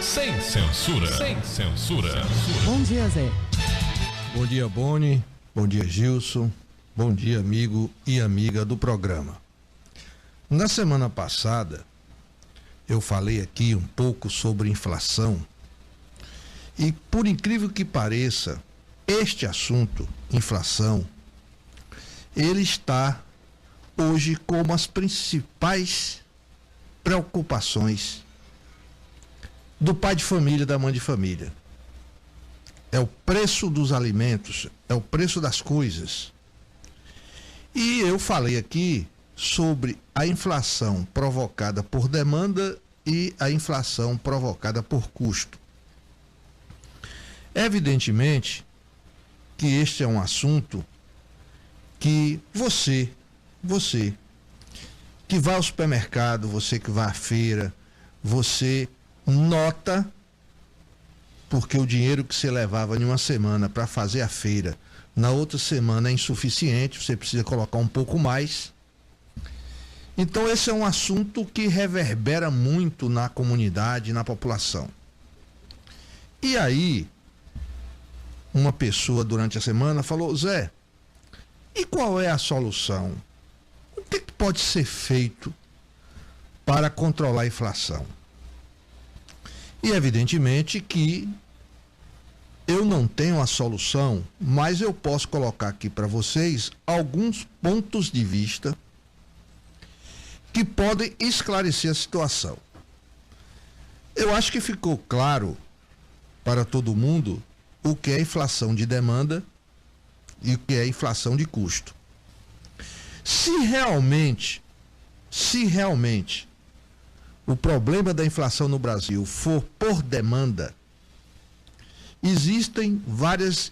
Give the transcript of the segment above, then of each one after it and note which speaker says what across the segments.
Speaker 1: Sem censura. Sem censura.
Speaker 2: Bom dia, Zé.
Speaker 3: Bom dia, Boni. Bom dia, Gilson. Bom dia, amigo e amiga do programa. Na semana passada, eu falei aqui um pouco sobre inflação e, por incrível que pareça, este assunto, inflação, ele está hoje como as principais preocupações do pai de família, da mãe de família. É o preço dos alimentos, é o preço das coisas. E eu falei aqui sobre a inflação provocada por demanda e a inflação provocada por custo. Evidentemente que este é um assunto que você que vai ao supermercado, você que vai à feira, você nota, porque o dinheiro que você levava em uma semana para fazer a feira, na outra semana é insuficiente, você precisa colocar um pouco mais. Então esse é um assunto que reverbera muito na comunidade, na população. E aí, uma pessoa durante a semana falou: Zé, e qual é a solução? O que pode ser feito para controlar a inflação? E evidentemente que eu não tenho a solução, mas eu posso colocar aqui para vocês alguns pontos de vista que podem esclarecer a situação. Eu acho que ficou claro para todo mundo o que é inflação de demanda e o que é inflação de custo. Se realmente o problema da inflação no Brasil for por demanda, existem várias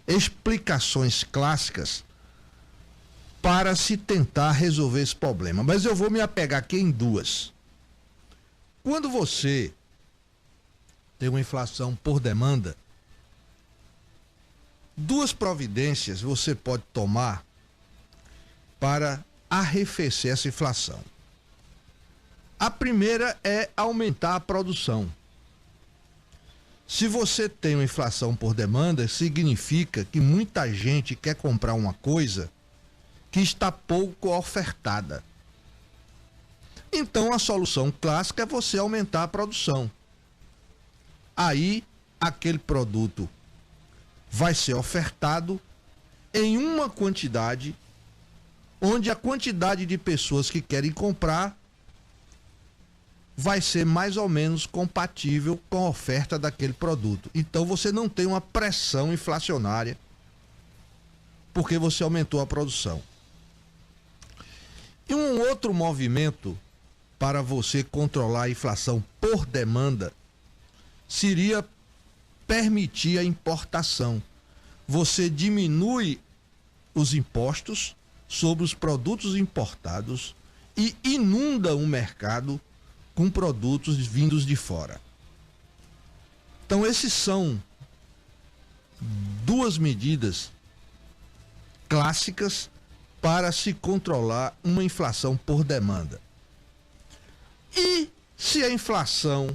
Speaker 3: explicações clássicas para se tentar resolver esse problema, mas eu vou me apegar aqui em duas. Quando você tem uma inflação por demanda, duas providências você pode tomar para arrefecer essa inflação. A primeira é aumentar a produção. Se você tem uma inflação por demanda, significa que muita gente quer comprar uma coisa que está pouco ofertada. Então a solução clássica é você aumentar a produção. Aí aquele produto vai ser ofertado em uma quantidade onde a quantidade de pessoas que querem comprar vai ser mais ou menos compatível com a oferta daquele produto. Então você não tem uma pressão inflacionária porque você aumentou a produção. E um outro movimento para você controlar a inflação por demanda seria permitir a importação. Você diminui os impostos sobre os produtos importados e inunda o mercado com produtos vindos de fora. Então esses são duas medidas clássicas para se controlar uma inflação por demanda. E se a inflação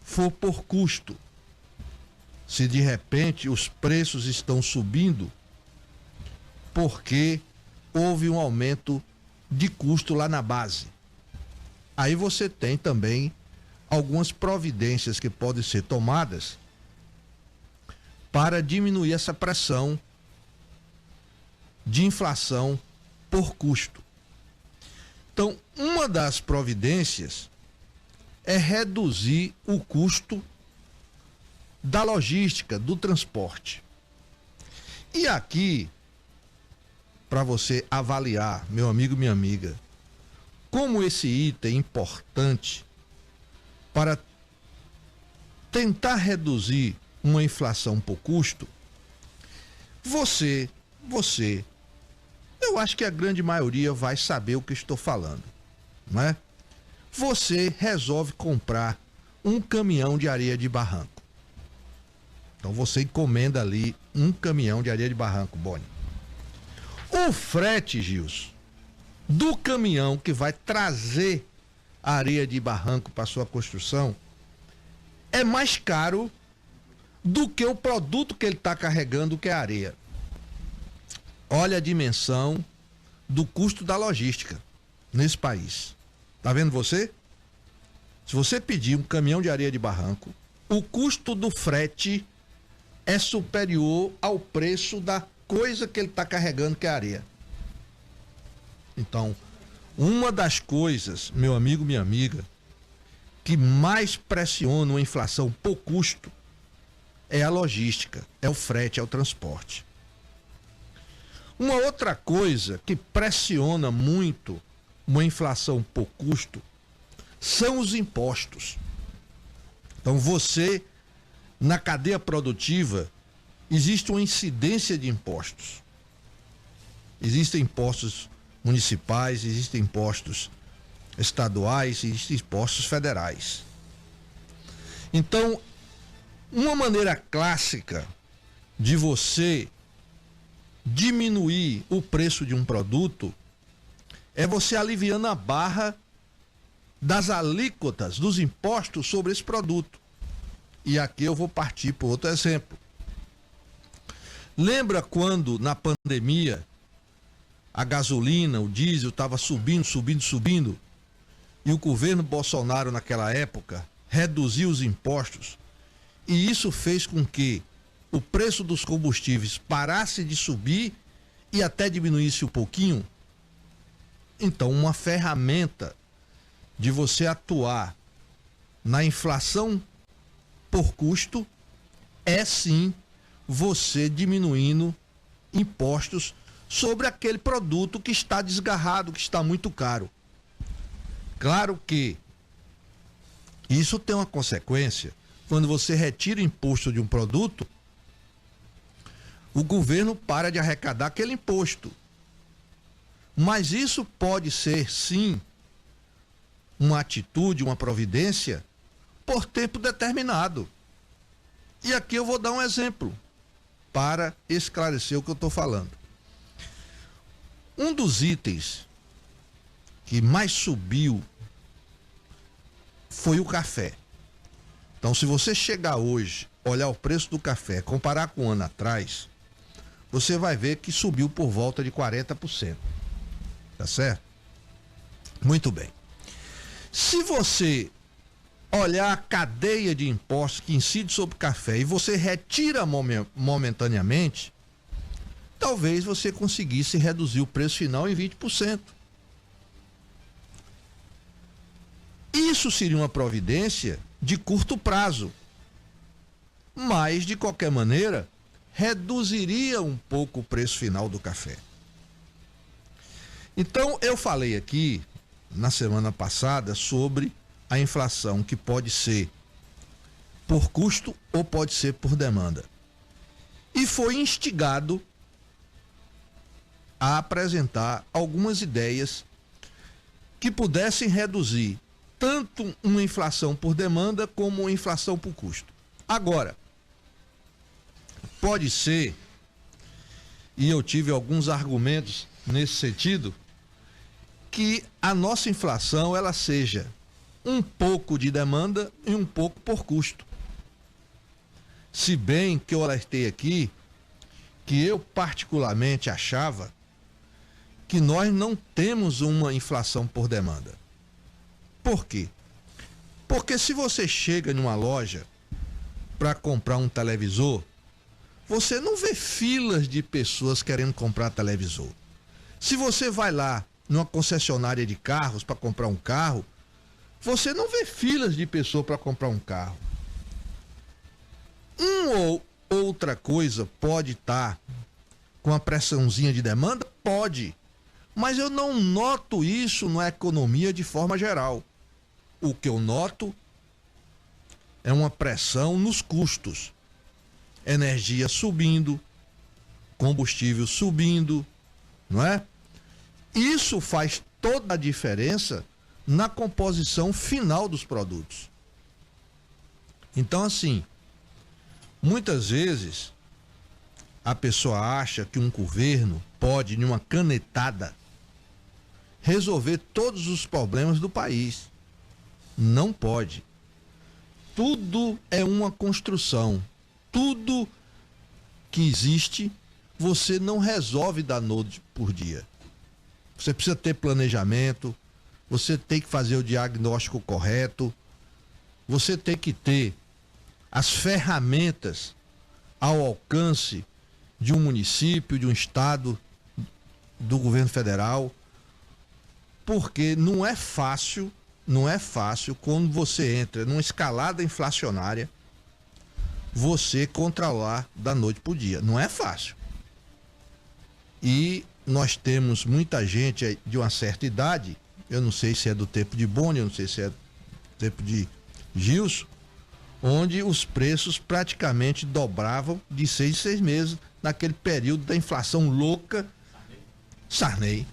Speaker 3: for por custo? Se de repente os preços estão subindo porque houve um aumento de custo lá na base. Aí você tem também algumas providências que podem ser tomadas para diminuir essa pressão de inflação por custo. Então, uma das providências é reduzir o custo da logística, do transporte. E aqui, para você avaliar, meu amigo, minha amiga, como esse item é importante para tentar reduzir uma inflação por custo, eu acho que a grande maioria vai saber o que estou falando, não é? Você resolve comprar um caminhão de areia de barranco. Então você encomenda ali um caminhão de areia de barranco, Boni. O frete, Gilson, do caminhão que vai trazer areia de barranco para sua construção é mais caro do que o produto que ele está carregando, que é a areia. Olha a dimensão do custo da logística nesse país. Tá vendo você? Se você pedir um caminhão de areia de barranco, o custo do frete é superior ao preço da coisa que ele está carregando, que é a areia. Então, uma das coisas, meu amigo, minha amiga, que mais pressiona a inflação por custo é a logística, é o frete, é o transporte. Uma outra coisa que pressiona muito uma inflação por custo são os impostos. Então você, na cadeia produtiva, existe uma incidência de impostos. Existem impostos municipais, existem impostos estaduais, existem impostos federais. Então, uma maneira clássica de você diminuir o preço de um produto é você aliviando a barra das alíquotas, dos impostos sobre esse produto. E aqui eu vou partir para outro exemplo. Lembra quando, na pandemia, a gasolina, o diesel estava subindo, e o governo Bolsonaro, naquela época, reduziu os impostos, e isso fez com que o preço dos combustíveis parasse de subir e até diminuísse um pouquinho? Então, uma ferramenta de você atuar na inflação por custo é sim você diminuindo impostos sobre aquele produto que está desgarrado, que está muito caro. Claro que isso tem uma consequência. Quando você retira imposto de um produto, o governo para de arrecadar aquele imposto. Mas isso pode ser, sim, uma atitude, uma providência, por tempo determinado. E aqui eu vou dar um exemplo para esclarecer o que eu estou falando. Um dos itens que mais subiu foi o café. Então, se você chegar hoje, olhar o preço do café, comparar com um ano atrás, você vai ver que subiu por volta de 40%. Tá certo? Muito bem. Se você olhar a cadeia de impostos que incide sobre o café e você retira momentaneamente, talvez você conseguisse reduzir o preço final em 20%. Isso seria uma providência de curto prazo, mas, de qualquer maneira, reduziria um pouco o preço final do café. Então, eu falei aqui, na semana passada, sobre a inflação, que pode ser por custo ou pode ser por demanda. E foi instigado a apresentar algumas ideias que pudessem reduzir tanto uma inflação por demanda como uma inflação por custo. Agora, pode ser, e eu tive alguns argumentos nesse sentido, que a nossa inflação ela seja um pouco de demanda e um pouco por custo. Se bem que eu alertei aqui que eu particularmente achava que nós não temos uma inflação por demanda. Por quê? Porque se você chega numa loja para comprar um televisor, você não vê filas de pessoas querendo comprar televisor. Se você vai lá numa concessionária de carros para comprar um carro, você não vê filas de pessoas para comprar um carro. Ou outra coisa pode estar com a pressãozinha de demanda? Pode. Mas eu não noto isso na economia de forma geral. O que eu noto é uma pressão nos custos. Energia subindo, combustível subindo, não é? Isso faz toda a diferença na composição final dos produtos. Então, assim, muitas vezes a pessoa acha que um governo pode, numa canetada, resolver todos os problemas do país. Não pode. tudo é uma construção. Tudo que existe, você não resolve da noite por dia. Você precisa ter planejamento, você tem que fazer o diagnóstico correto, você tem que ter as ferramentas ao alcance de um município, de um estado, do governo federal, porque não é fácil quando você entra numa escalada inflacionária, você controlar da noite para o dia. Não é fácil. E nós temos muita gente de uma certa idade, eu não sei se é do tempo de Boni, eu não sei se é do tempo de Gilson, onde os preços praticamente dobravam de 6 em 6 meses, naquele período da inflação louca. Sarney.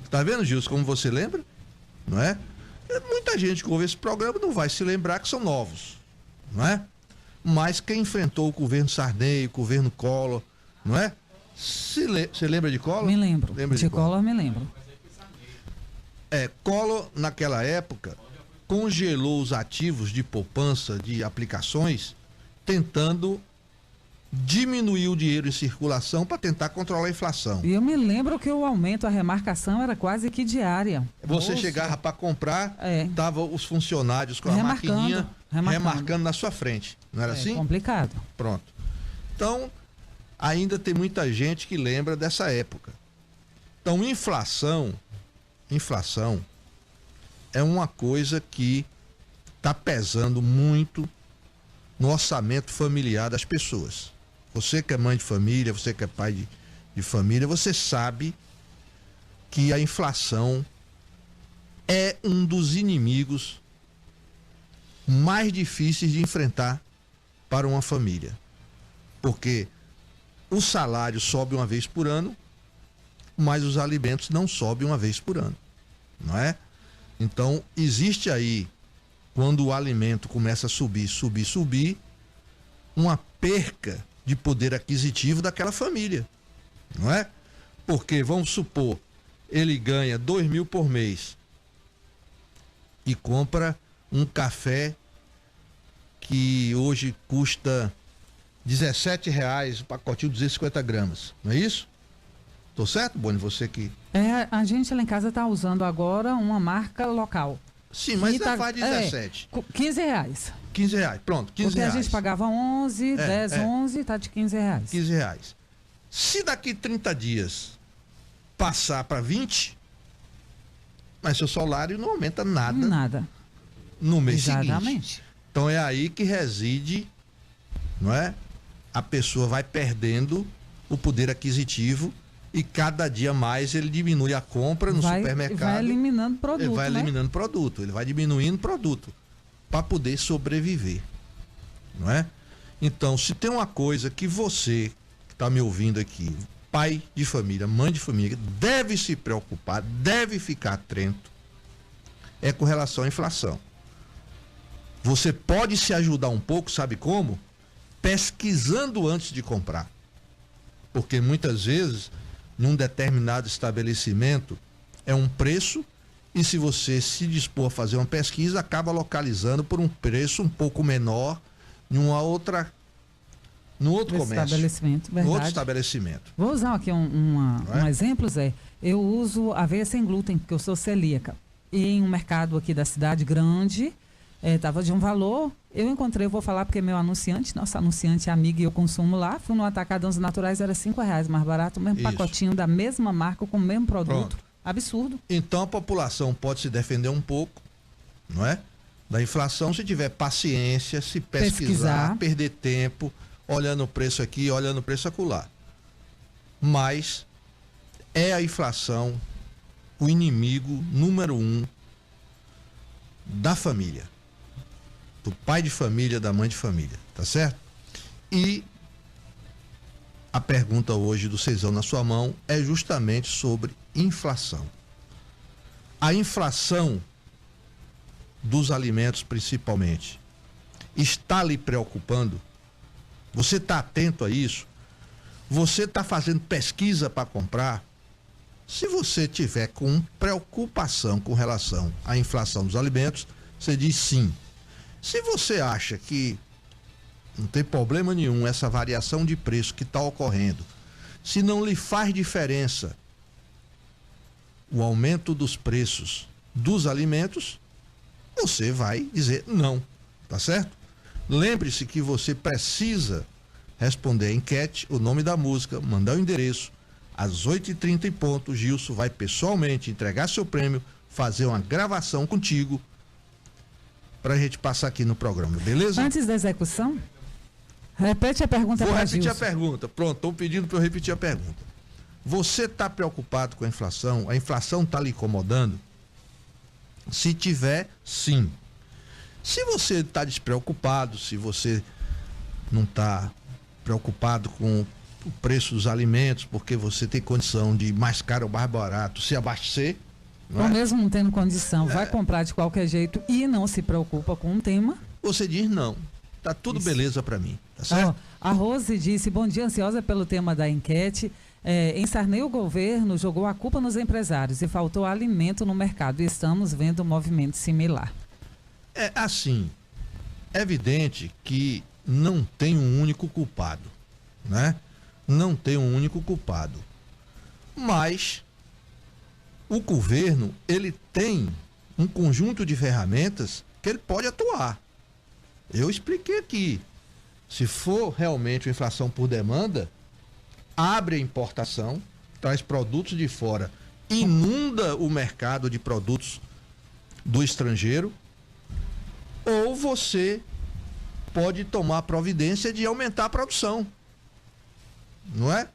Speaker 3: Tá vendo, Gilson, como você lembra? Não é? Muita gente que ouve esse programa não vai se lembrar que são novos, não é? Mas quem enfrentou o governo Sarney, o governo Collor, não é? Você lembra de Collor?
Speaker 2: Me lembro.
Speaker 3: Lembra
Speaker 2: de Collor, me lembro.
Speaker 3: Collor, naquela época, congelou os ativos de poupança de aplicações, tentando diminuir o dinheiro em circulação para tentar controlar a inflação.
Speaker 2: E eu me lembro que o aumento, a remarcação era quase que diária.
Speaker 3: Você chegava para comprar, tava os funcionários com a maquininha remarcando na sua frente. Não era assim?
Speaker 2: Complicado.
Speaker 3: Pronto. Então, ainda tem muita gente que lembra dessa época. Então, inflação é uma coisa que está pesando muito no orçamento familiar das pessoas. Você que é mãe de família, você que é pai de família, você sabe que a inflação é um dos inimigos mais difíceis de enfrentar para uma família. Porque o salário sobe uma vez por ano, mas os alimentos não sobem uma vez por ano, não é? Então, existe aí, quando o alimento começa a subir, uma perca de poder aquisitivo daquela família, não é? Porque, vamos supor, ele ganha 2.000 por mês e compra um café que hoje custa R$17, um pacotinho de 250 gramas, não é isso? Tô certo, Boni? Você que...
Speaker 2: A gente lá em casa tá usando agora uma marca local.
Speaker 3: Sim, mas não faz 17.
Speaker 2: R$15.
Speaker 3: R$15, pronto, R$15.
Speaker 2: Porque a gente pagava 11, 10, 11, tá de R$15.
Speaker 3: R$15. Se daqui 30 dias passar para 20, mas seu salário não aumenta nada.
Speaker 2: Nada.
Speaker 3: No mês
Speaker 2: Exatamente.
Speaker 3: seguinte. Então é aí que reside, não é? A pessoa vai perdendo o poder aquisitivo e cada dia mais ele diminui a compra no supermercado.
Speaker 2: Vai eliminando produto,
Speaker 3: ele vai eliminando produto, ele vai diminuindo produto para poder sobreviver, não é? Então, se tem uma coisa que você que está me ouvindo aqui, pai de família, mãe de família, deve se preocupar, deve ficar atento, é com relação à inflação. Você pode se ajudar um pouco, sabe como? Pesquisando antes de comprar. Porque muitas vezes, num determinado estabelecimento, é um preço, e se você se dispor a fazer uma pesquisa, acaba localizando por um preço um pouco menor no outro comércio.
Speaker 2: Estabelecimento, verdade.
Speaker 3: No outro estabelecimento.
Speaker 2: Vou usar aqui um exemplo, Zé. Eu uso aveia sem glúten, porque eu sou celíaca. E em um mercado aqui da cidade grande, estava de um valor. Eu encontrei, eu vou falar porque meu anunciante, nosso anunciante amigo, e eu consumo lá, fui no Atacadão Naturais, era R$5 mais barato, o mesmo pacotinho da mesma marca, com o mesmo produto. Pronto. Absurdo.
Speaker 3: Então a população pode se defender um pouco, não é? Da inflação, se tiver paciência, se pesquisar, perder tempo, olhando o preço aqui, olhando o preço acolá. Mas é a inflação o inimigo número 1 da família. Do pai de família, da mãe de família, tá certo? E a pergunta hoje do Cezão na sua mão é justamente sobre inflação. A inflação dos alimentos, principalmente, está lhe preocupando? Você está atento a isso? Você está fazendo pesquisa para comprar? Se você tiver com preocupação com relação à inflação dos alimentos, você diz sim. Se você acha que não tem problema nenhum essa variação de preço que está ocorrendo, se não lhe faz diferença o aumento dos preços dos alimentos, você vai dizer não, tá certo? Lembre-se que você precisa responder a enquete, o nome da música, mandar o endereço. Às 8h30 em ponto, Gilson vai pessoalmente entregar seu prêmio, fazer uma gravação contigo pra gente passar aqui no programa, beleza?
Speaker 2: Antes da execução, repete a pergunta para Gilson.
Speaker 3: Vou repetir a pergunta. Pronto, estão pedindo para eu repetir a pergunta. Você está preocupado com a inflação? A inflação está lhe incomodando? Se tiver, sim. Se você está despreocupado, se você não está preocupado com o preço dos alimentos, porque você tem condição de mais caro ou mais barato se abastecer,
Speaker 2: ou mesmo não tendo condição, vai comprar de qualquer jeito e não se preocupa com o tema,
Speaker 3: você diz não. Tá tudo beleza para mim, tá certo?
Speaker 2: A Rose disse, bom dia, ansiosa pelo tema da enquete. Em Sarney, o governo jogou a culpa nos empresários e faltou alimento no mercado. E estamos vendo um movimento similar.
Speaker 3: É assim, é evidente que não tem um único culpado, né? Não tem um único culpado. Mas o governo, ele tem um conjunto de ferramentas que ele pode atuar. Eu expliquei aqui. Se for realmente uma inflação por demanda, abre a importação, traz produtos de fora, inunda o mercado de produtos do estrangeiro, ou você pode tomar providência de aumentar a produção. Não é?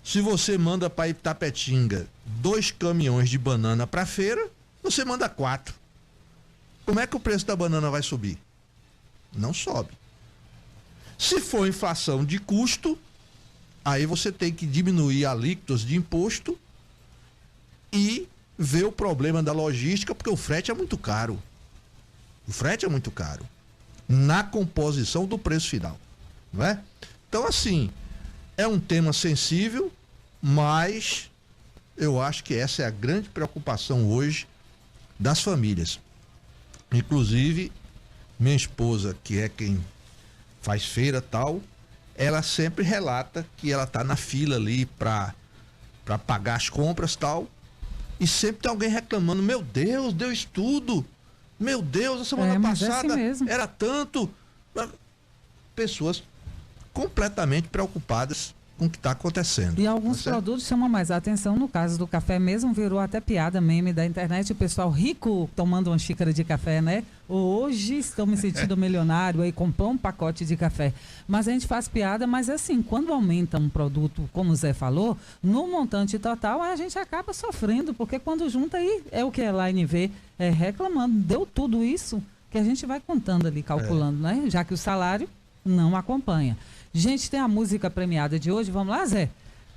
Speaker 3: Se você manda para Itapetinga 2 caminhões de banana para a feira, você manda 4. Como é que o preço da banana vai subir? Não sobe. Se for inflação de custo, aí você tem que diminuir alíquotas de imposto e ver o problema da logística, porque o frete é muito caro. O frete é muito caro na composição do preço final, não é? Então, assim, é um tema sensível, mas eu acho que essa é a grande preocupação hoje das famílias. Inclusive, minha esposa, que é quem faz feira tal, ela sempre relata que ela tá na fila ali para pagar as compras tal, e sempre tem alguém reclamando, meu Deus, deu isso tudo, meu Deus, a semana passada era tanto. Pessoas completamente preocupadas com o que está acontecendo.
Speaker 2: E alguns produtos chamam mais a atenção. No caso do café mesmo, virou até piada, meme da internet, o pessoal rico tomando uma xícara de café, né? Hoje estou me sentindo milionário, aí comprou um pacote de café. Mas a gente faz piada, mas assim, quando aumenta um produto, como o Zé falou, no montante total, a gente acaba sofrendo, porque quando junta aí, é o que a Elaine vê, reclamando, deu tudo isso que a gente vai contando ali, calculando, né? Já que o salário não acompanha. Gente, tem a música premiada de hoje. Vamos lá, Zé?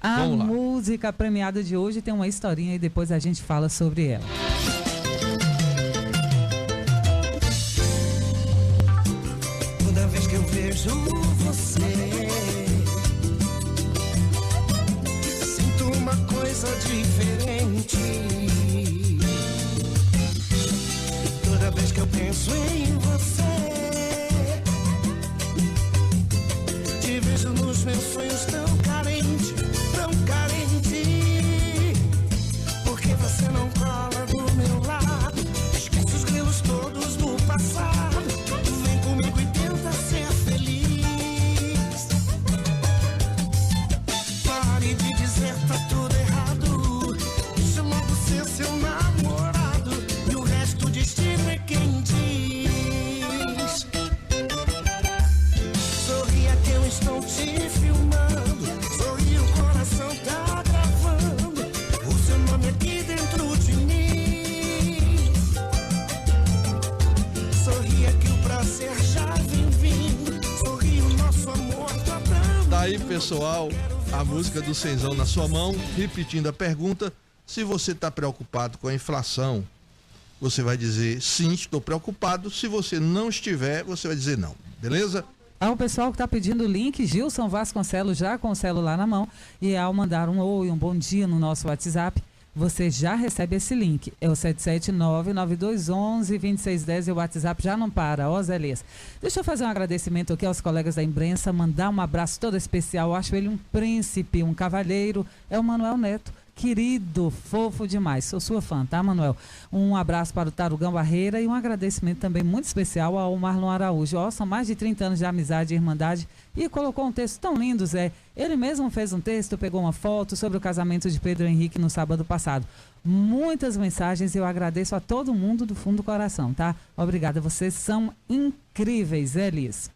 Speaker 3: Vamos lá.
Speaker 2: Música premiada de hoje tem uma historinha e depois a gente fala sobre ela.
Speaker 4: Toda vez que eu vejo você, sinto uma coisa diferente. Toda vez que eu penso em você, te vejo nos meus sonhos tão carente, porque você não cola do meu lado, esquece os grilos todos do passado, vem comigo e tenta ser feliz. Pare de dizer tá tudo errado, deixa logo ser seu namorado, e o resto o destino é quem diz. Sorria que eu estou te filmando, sorri, o coração tá gravando o seu nome aqui dentro de mim. Sorria que o prazer já vem vindo, sorri, o nosso amor tá dando.
Speaker 3: Daí, pessoal, a música do Cenzão na sua mão, repetindo a pergunta, se você está preocupado com a inflação, você vai dizer sim, estou preocupado. Se você não estiver, você vai dizer não, beleza?
Speaker 2: O pessoal que está pedindo o link, Gilson Vasconcelos já com o celular na mão, e ao mandar um oi, um bom dia no nosso WhatsApp, você já recebe esse link. É o 779-9211-2610 e o WhatsApp já não para, ó Zé Elias. Deixa eu fazer um agradecimento aqui aos colegas da imprensa, mandar um abraço todo especial. Eu acho ele um príncipe, um cavalheiro. É o Manuel Neto. Querido, fofo demais. Sou sua fã, tá, Manuel? Um abraço para o Tarugão Barreira e um agradecimento também muito especial ao Marlon Araújo. Ó, são mais de 30 anos de amizade e irmandade. E colocou um texto tão lindo, Zé. Ele mesmo fez um texto, pegou uma foto sobre o casamento de Pedro Henrique no sábado passado. Muitas mensagens, eu agradeço a todo mundo do fundo do coração, tá? Obrigada, vocês são incríveis, Zé Elias.